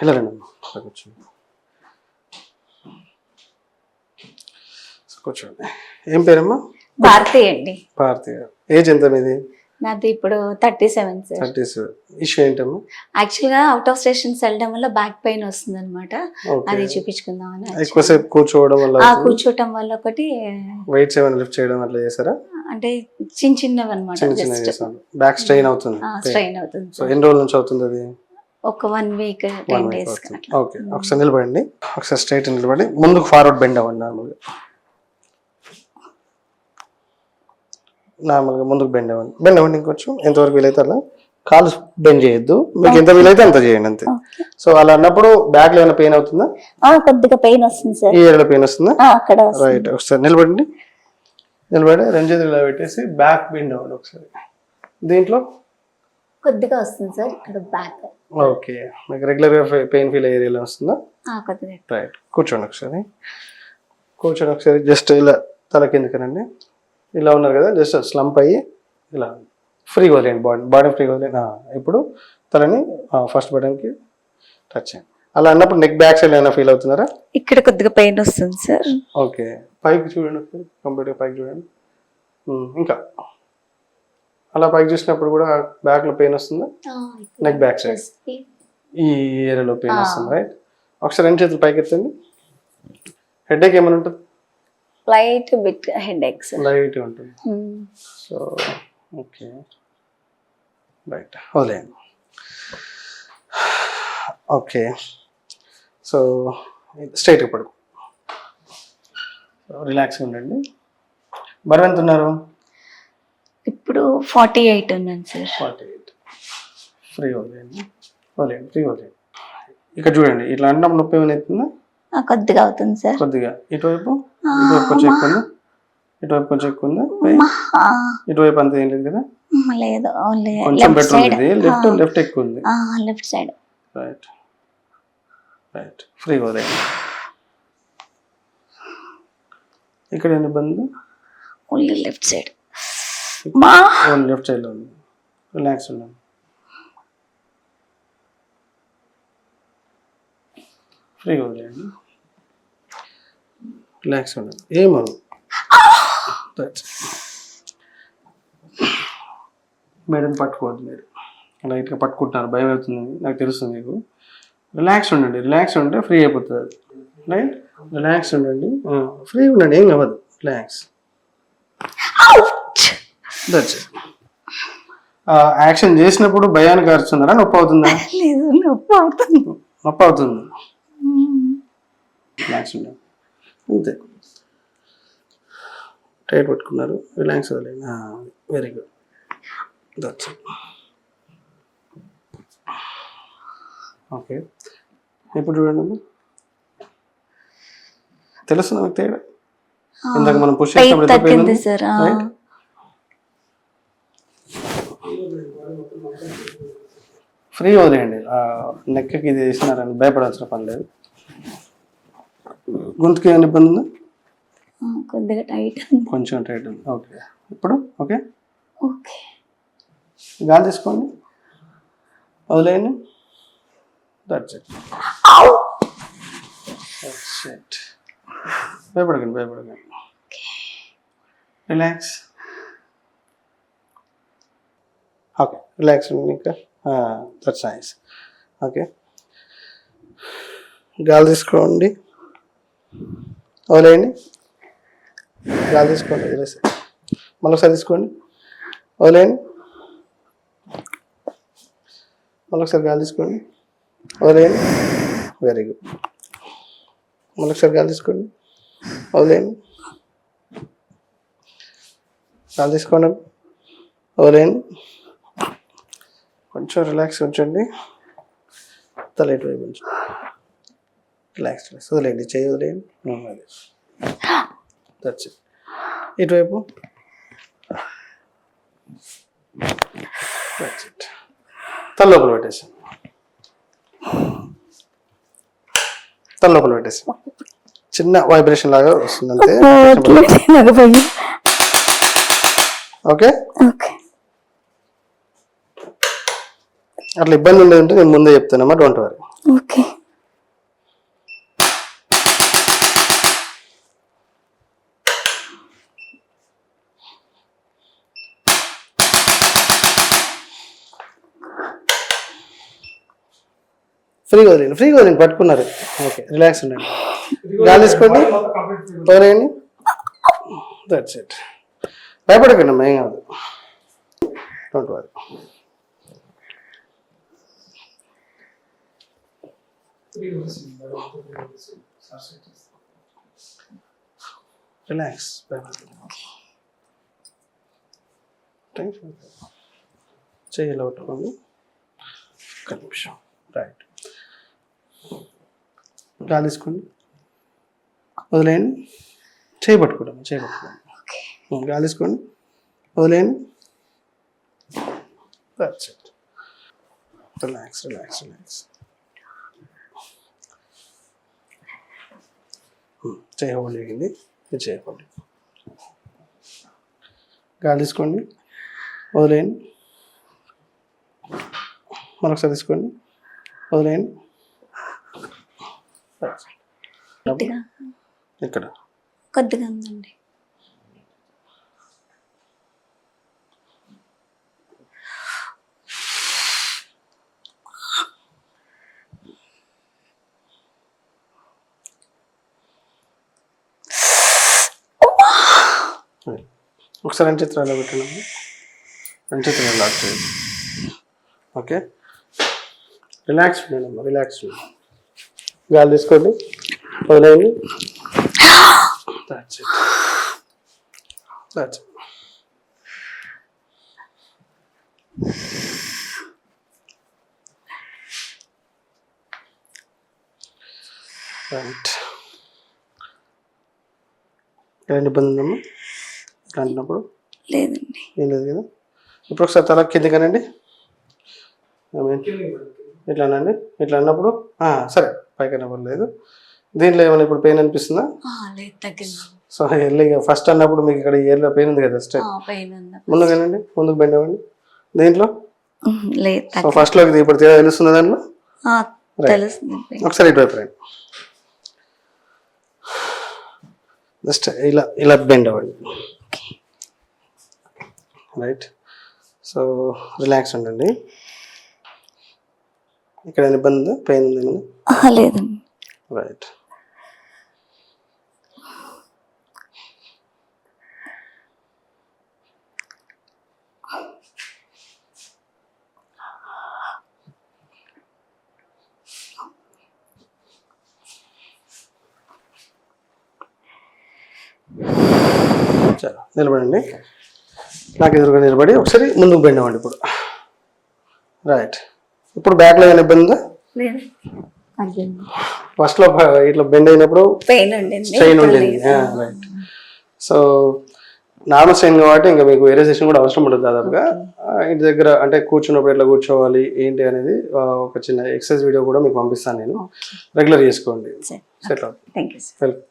ఇలా రండి కూర్చోండి. కూర్చోండి. ఏం పేరమ్మా? భారతి అండి. భారతి. ఏజ్ ఎంత మీది? నాది ఇప్పుడు 37 సార్. 37. ఇష్యూ ఏంటమ్మా? యాక్చువల్ గా అవుట్ ఆఫ్ స్టేషన్స్ వెళ్ళడం వల్ల బ్యాక్ పెయిన్ వస్తుంది అనమాట. అది చూపించుకుందామని. ఎక్కువసేపు కూర్చోవడం వల్ల? కూర్చోవటం వల్ల ఒకటి. వెయిట్స్ ఏమైనా లిఫ్ట్ చేయడం అట్లా చేశారా? అంటే చిన్నవి అనమాట. బ్యాక్ స్ట్రెయిన్ అవుతుంది. స్ట్రెయిన్ అవుతుంది. సో ఎన్ని రోజుల నుంచి అవుతుంది అది? ఒక 1 వీక్ 10 days. ఓకే, ఒకసారి నిలబడండి. ఒకసారి స్ట్రైట్ నిలబడి ముందుకు ఫార్వర్డ్ బెండ్ అవ్వండి. నార్మల్గా ముందుకు బెండ్ అవ్వండి ఇంకొంచెం, ఎంతవరకు వీలైతే అలా. కాలు బెండ్ చేయొద్దు, మీకు ఎంత వీలైతే అంత చేయండి అంతే. సో అలా అన్నప్పుడు బ్యాక్ లో ఏమైనా పెయిన్ అవుతుందా? కొద్దిగా పెయిన్ వస్తుంది సార్. ఈ ఏరియాలో పెయిన్ వస్తుందా? రైట్. ఒకసారి నిలబడి 2 చేతులు ఇలా పెట్టేసి బ్యాక్ బెండ్ అవ్వండి ఒకసారి. దీంట్లో కొద్దిగా వస్తుంది సార్ ఇక్కడ బ్యాక్. ఓకే, మీకు రెగ్యులర్ గా పెయిన్ ఫీల్ ఏరియాలో వస్తుందా? కొద్దిగా. రైట్. కూర్చోండి ఒకసారి. జస్ట్ ఇలా తల కిందకనండి. ఇలా ఉన్నారు కదా, జస్ట్ స్లంప్ అయ్యి ఇలా ఫ్రీగా వదిలేండి. బాడీ ఫ్రీగా వదిలేండి. ఇప్పుడు తలని ఫస్ట్ బటన్కి టచ్ చేయండి. అలా అన్నప్పుడు నెక్ బ్యాక్ సైడ్ ఏమైనా ఫీల్ అవుతున్నారా? ఇక్కడ కొద్దిగా పెయిన్ వస్తుంది సార్. ఓకే, పైకి చూడండి ఒకసారి, కంప్లీట్గా పైకి చూడండి. ఇంకా అలా పైకి చూసినప్పుడు కూడా బ్యాక్లో పెయిన్ వస్తుందా? నెక్ బ్యాక్ సైడ్ ఈ ఏరియాలో పెయిన్ వస్తుంది. రైట్. ఒకసారి 2 చేతులు పైకి ఎత్తండి. హెడేక్ ఏమైనా ఉంటుంది? లైట్ బిట్ హెడేక్ లైట్ ఉంటుంది. సో ఓకే, రైట్, వదిలేయండి. ఓకే, సో స్ట్రైట్గా పడుకో, రిలాక్స్గా ఉండండి. బరువు ఎంత ఉన్నారు? ఇప్పుడు 48 ఉన్నాను సార్. 48. ఫ్రీ వదిలేయండి. ఫ్రీ వదిలేయండి. ఇక్కడ చూడండి, ఇట్లా అన్నప్పుడు నొప్పి ఏమైనా అవుతుందా? కొద్దిగా అవుతుంది సార్. కొద్దిగా. ఇటువైపు కొంచెం ఎక్కువ ఉందా? ఇటువైపు కొంచెం ఎక్కువ ఉందా? ఇటువైపు అంత ఏం లేదు కదా? లేదు, కొంచెం బెటర్ ఉంది. లెఫ్ట్ ఎక్కువ ఉంది. Left side. రైట్. ఫ్రీ వదిలేయండి. ఇక్కడ ఏం ఇబ్బంది? Only left side. Left side లో ఉంది. రిలాక్స్ ఉండండి. ఫ్రీగా వదిలేయండి. రిలాక్స్ ఉండండి. ఏమవు మేడం పట్టుకోవద్దు. మీరు లైట్గా పట్టుకుంటున్నారు, భయం అవుతుంది, నాకు తెలుస్తుంది మీకు. రిలాక్స్ ఉండండి. రిలాక్స్ ఉంటే ఫ్రీ అయిపోతుంది అది. రైట్. రిలాక్స్ ఉండండి, ఫ్రీ ఉండండి, ఏం అవ్వదు. రిలాక్స్. యాక్షన్ చేసినప్పుడు భయానికి అరుస్తున్నారా? నొప్పి అవుతుందా? నొప్పి అవుతుంది. రిలాక్స్ ఉండండి అంతే. టైట్ పట్టుకున్నారు, రిలాక్స్ వదిలేండి. Very good. That's it. Okay, ఇప్పుడు చూడండి. తెలుస్తుంది నాకు తేడా. ఇందాక మనం పుష్ చేసినప్పుడు రైట్. ఫ్రీ వదిలేయండి. నెక్కి ఇది వేసినారని భయపడాల్సిన పని లేదు. గొంతుకి ఏమైనా ఇబ్బంది ఉందా? కొద్దిగా టైట్, కొంచెం టైట్ ఉంది. ఓకే, ఇప్పుడు ఓకే. గాలి తీసుకోండి, వదిలేయండి. That's it. భయపడకండి. రిలాక్స్. ఓకే, రిలాక్స్ ఇంకా. That's nice. ఓకే, గాలి తీసుకోండి, వదిలేయండి. గాలి తీసుకోండి, వదిలేసి మళ్ళీ ఒకసారి తీసుకోండి, వదిలేయండి. మళ్ళీ ఒకసారి గాలి తీసుకోండి, వదిలేయండి. Very good. మళ్ళీ ఒకసారి గాలి తీసుకోండి, వదిలేయండి. గాలి తీసుకోండి, వదిలేయండి. కొంచెం రిలాక్స్ ఉంచండి. తల ఇటువైపు ఉంచండి. రిలాక్స్ వదిలేయండి. చేయి వదిలేయండి. That's it. ఇటువైపు. That's it. తల లోపల పెట్టేసి చిన్న వైబ్రేషన్ లాగా వస్తుంది అంతే. ఓకే, అట్లా ఇబ్బంది ఉండేది ఉంటే నేను ముందే చెప్తానమ్మా, డోంట్ వరీ. ఓకే. ఫ్రీగా వదిలేండి పట్టుకున్నారు. ఓకే, రిలాక్స్ ఉండండి. గాలి తీసుకోండి, వదిలేయండి. That's it. భయపడకండి అమ్మా, ఏం కాదు. Don't worry. రిలాక్స్. చెయ్యిలో పట్టుకోండి. ఒక్క నిమిషం. రైట్. గాలి తీసుకోండి, వదిలేయండి. చేయి పట్టుకోండి. గాలి తీసుకోండి, వదిలేయండి. That's it. రిలాక్స్. చేయి హోల్డ్ చేయండి. ఇది చేయి హోల్డ్. గాలి తీసుకోండి, వదిలేయండి. మరొకసారి తీసుకోండి, వదిలేయండి. ఇక్కడ కొద్దిగా ఉందండి. ఒకసారి రెండు చిత్రాలు పెట్టండి. రెండు చిత్రాలు లాక్ చేయండి. ఓకే, రిలాక్స్ ఉండండి. గాలి తీసుకోండి, వదిలేయండి. That's it. రైట్. ఏమైనా ఇబ్బంది ఉందమ్మా అంటున్నప్పుడు? లేదండి. ఏం లేదు కదా. ఇప్పుడు ఒకసారి తల కింది కానండి. ఇట్లా అనండి. ఇట్లా అన్నప్పుడు సరే, పైకి అన్నప్పుడు దీంట్లో ఏమైనా ఇప్పుడు పెయిన్ అనిపిస్తుందా? సో ఎర్లీగా ఫస్ట్ అన్నప్పుడు మీకు ఇక్కడ ఇయర్లో పెయిన్ ఉంది కదా, ముందుగానండి, ముందుకు బెండ్ అవ్వండి. దీంట్లో సో ఫస్ట్లో ఇప్పుడు తెలుస్తుంది దాంట్లో. ఒకసారి ఇటువైపు రండి. జస్ట్ ఇలా బెండ్ అవ్వండి. రైట్. సో రిలాక్స్ ఉండండి. ఇక్కడ ఇబ్బంది ఉందా, పెయిన్ ఉంది ఏమన్నా? లేదండి. రైట్. చలో నిలబడండి. నాకు ఎదురుగా నిలబడి ఒకసారి ముందుకు బెండ్ అవ్వండి. ఇప్పుడు రైట్. ఇప్పుడు బ్యాక్లో ఏమైనా ఇబ్బంది ఉందా? ఫస్ట్లో ఇట్లా బెండ్ అయినప్పుడు స్ట్రెయిన్ ఉండేది. రైట్. సో నార్మల్ స్ట్రెయిన్ కాబట్టి ఇంకా మీకు వేరే సెషన్ కూడా అవసరం ఉంటుంది దాదాపుగా. ఇంటి దగ్గర అంటే కూర్చున్నప్పుడు ఎట్లా కూర్చోవాలి ఏంటి అనేది ఒక చిన్న ఎక్సర్సైజ్ వీడియో కూడా మీకు పంపిస్తాను నేను. రెగ్యులర్ చేసుకోండి. సెట్ అవుతుంది. Thank you. వెల్కమ్.